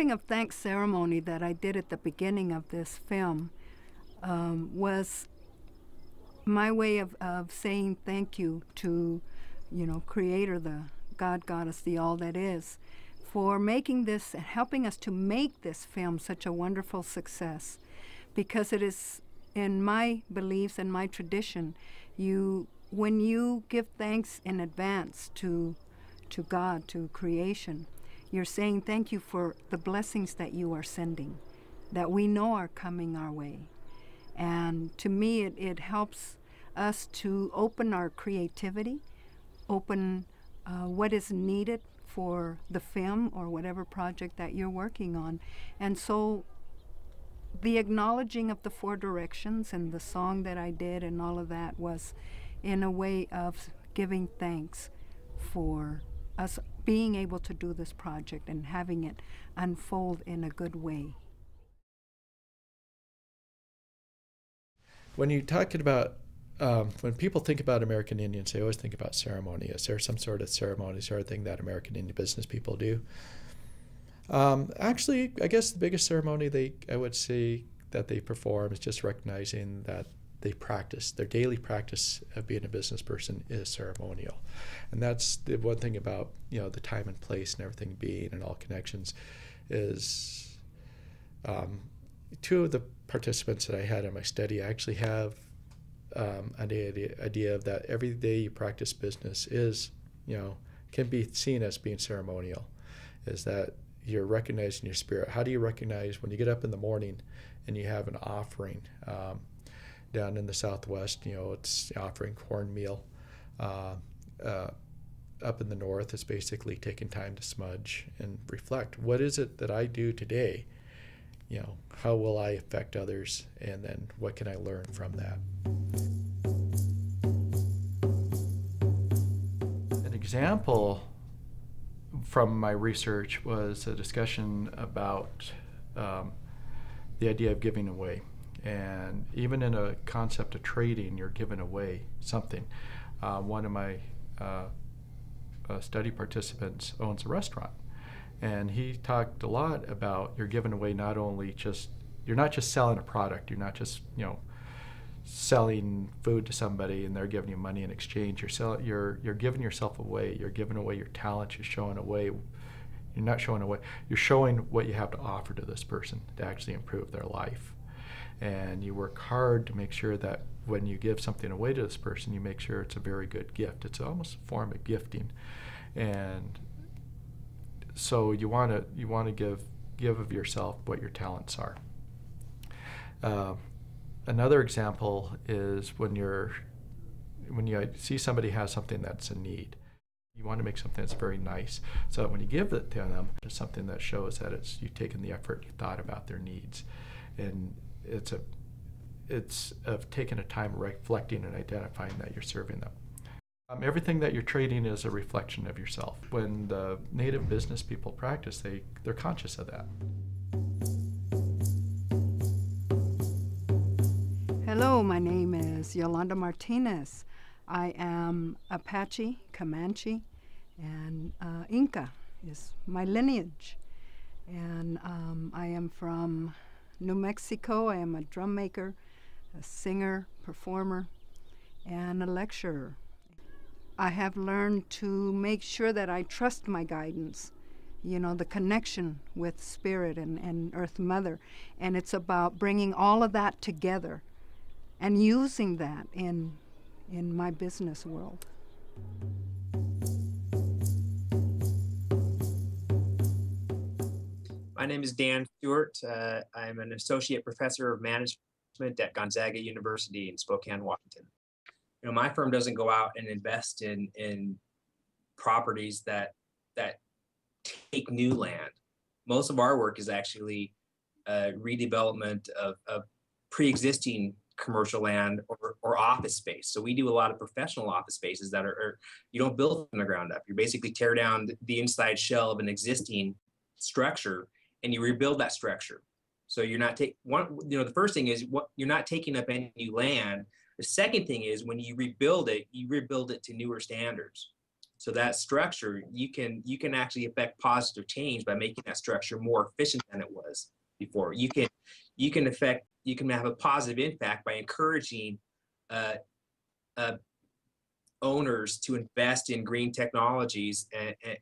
giving of thanks ceremony that I did at the beginning of this film was my way of saying thank you to, Creator, the God, Goddess, the all that is, for making this and helping us to make this film such a wonderful success. Because it is, in my beliefs and my tradition, when you give thanks in advance to God, to creation, you're saying thank you for the blessings that you are sending, that we know are coming our way. And to me, it helps us to open our creativity, open what is needed for the film or whatever project that you're working on. And so the acknowledging of the four directions and the song that I did and all of that was in a way of giving thanks for us being able to do this project and having it unfold in a good way. When you're talking about, when people think about American Indians, they always think about ceremony. Is there some sort of ceremony, sort of thing that American Indian business people do? Actually, I guess the biggest ceremony I would say that they perform is just recognizing that they practice. Their daily practice of being a business person is ceremonial. And that's the one thing about, the time and place and everything being and all connections is two of the participants that I had in my study actually have an idea of that every day you practice business is, can be seen as being ceremonial, is that you're recognizing your spirit. How do you recognize when you get up in the morning and you have an offering? Down in the Southwest, it's offering cornmeal. Up in the North, it's basically taking time to smudge and reflect. What is it that I do today? How will I affect others? And then what can I learn from that? An example from my research was a discussion about the idea of giving away. And even in a concept of trading, you're giving away something. One of my study participants owns a restaurant, and he talked a lot about you're giving away you're not just selling a product, you're not just selling food to somebody and they're giving you money in exchange. You're giving yourself away. You're giving away your talent. You're showing away. You're not showing away. You're showing what you have to offer to this person to actually improve their life. And you work hard to make sure that when you give something away to this person, you make sure it's a very good gift. It's almost a form of gifting. And so you want to give of yourself what your talents are. Another example is when you see somebody has something that's a need. You want to make something that's very nice, so that when you give it to them, it's something that shows that you've taken the effort, you thought about their needs, and it's of taking a time reflecting and identifying that you're serving them. Everything that you're trading is a reflection of yourself. When the native business people practice, they're conscious of that. Hello, my name is Yolanda Martinez. I am Apache, Comanche, and Inca is my lineage. And I am from New Mexico. I am a drum maker, a singer, performer, and a lecturer. I have learned to make sure that I trust my guidance, the connection with Spirit and Earth Mother. And it's about bringing all of that together and using that in my business world. My name is Dan Stewart. I'm an associate professor of management at Gonzaga University in Spokane, Washington. My firm doesn't go out and invest in properties that take new land. Most of our work is actually redevelopment of pre-existing commercial land or office space. So we do a lot of professional office spaces that are you don't build from the ground up. You basically tear down the inside shell of an existing structure and you rebuild that structure. So you're not the first thing is you're not taking up any new land. The second thing is when you rebuild it to newer standards. So that structure, you can actually affect positive change by making that structure more efficient than it was before. You can have a positive impact by encouraging owners to invest in green technologies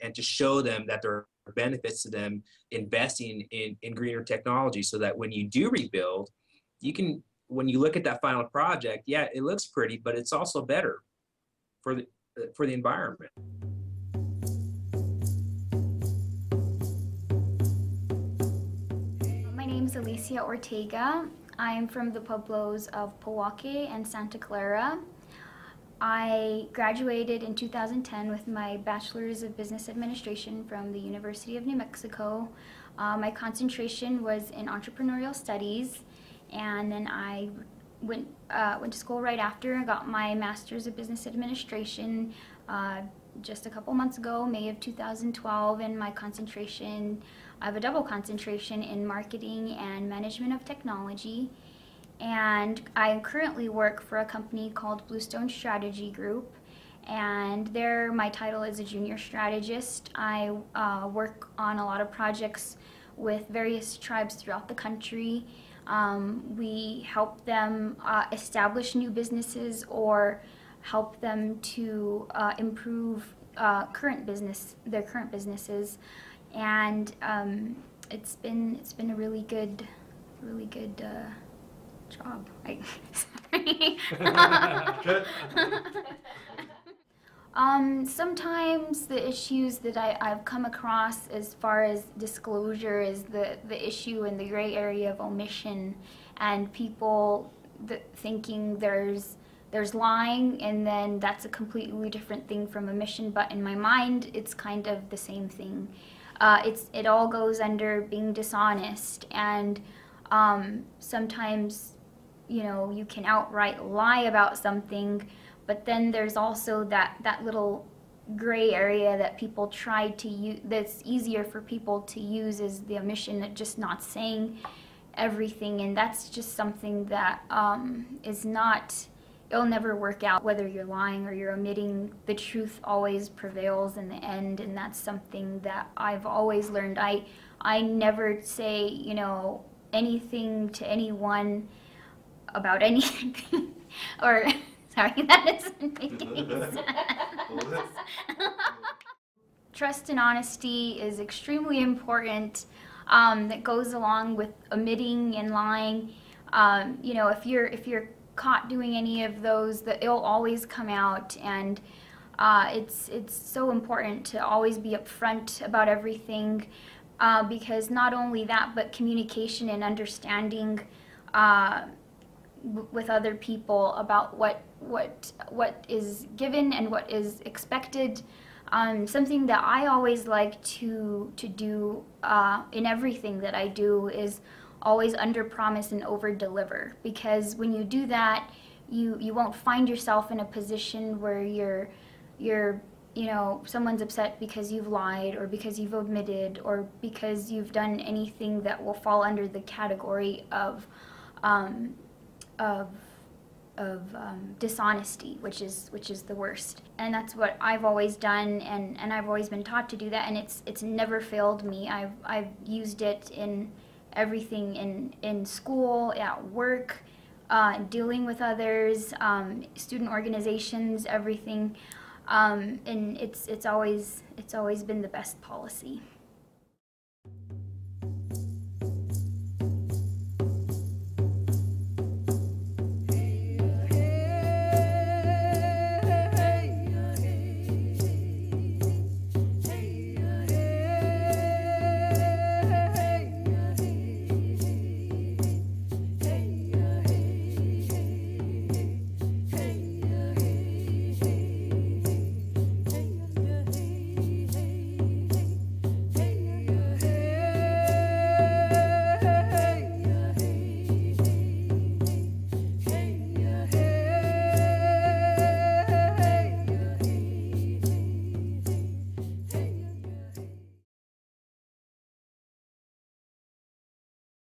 and to show them that there are benefits to them investing in greener technology, so that when you do rebuild, when you look at that final project, yeah, it looks pretty, but it's also better for the environment. My name is Alicia Ortega. I'm from the pueblos of Pojoaque and Santa Clara. I graduated in 2010 with my Bachelor's of Business Administration from the University of New Mexico. My concentration was in entrepreneurial studies, and then I went to school right after and got my Master's of Business Administration just a couple months ago, May of 2012, and my concentration, I have a double concentration in marketing and management of technology. And I currently work for a company called Bluestone Strategy Group, and there my title is a junior strategist. I work on a lot of projects with various tribes throughout the country. We help them establish new businesses or help them to improve their current businesses, and it's been a really good job. Sorry. Sometimes the issues that I've come across as far as disclosure is the issue in the gray area of omission, and people thinking there's lying, and then that's a completely different thing from omission. But in my mind, it's kind of the same thing. It all goes under being dishonest, and sometimes, you know, you can outright lie about something, but then there's also that little gray area that people try to use, that's easier for people to use, as the omission, of just not saying everything, and that's just something that is not, it'll never work out. Whether you're lying or you're omitting, the truth always prevails in the end, and that's something that I've always learned. I never say, you know, anything to anyone about anything, or sorry, that isn't making sense. Trust and honesty is extremely important. That goes along with omitting and lying. You know, if you're caught doing any of those, it'll always come out, and it's so important to always be upfront about everything, because not only that, but communication and understanding with other people about what is given and what is expected. Something that I always like to do in everything that I do is always underpromise and overdeliver, because when you do that, you won't find yourself in a position where you're you know, someone's upset because you've lied, or because you've omitted, or because you've done anything that will fall under the category of dishonesty, which is the worst. And that's what I've always done, and I've always been taught to do that, and it's never failed me. I've used it in everything, in school, at work, dealing with others, student organizations, everything, and it's always been the best policy.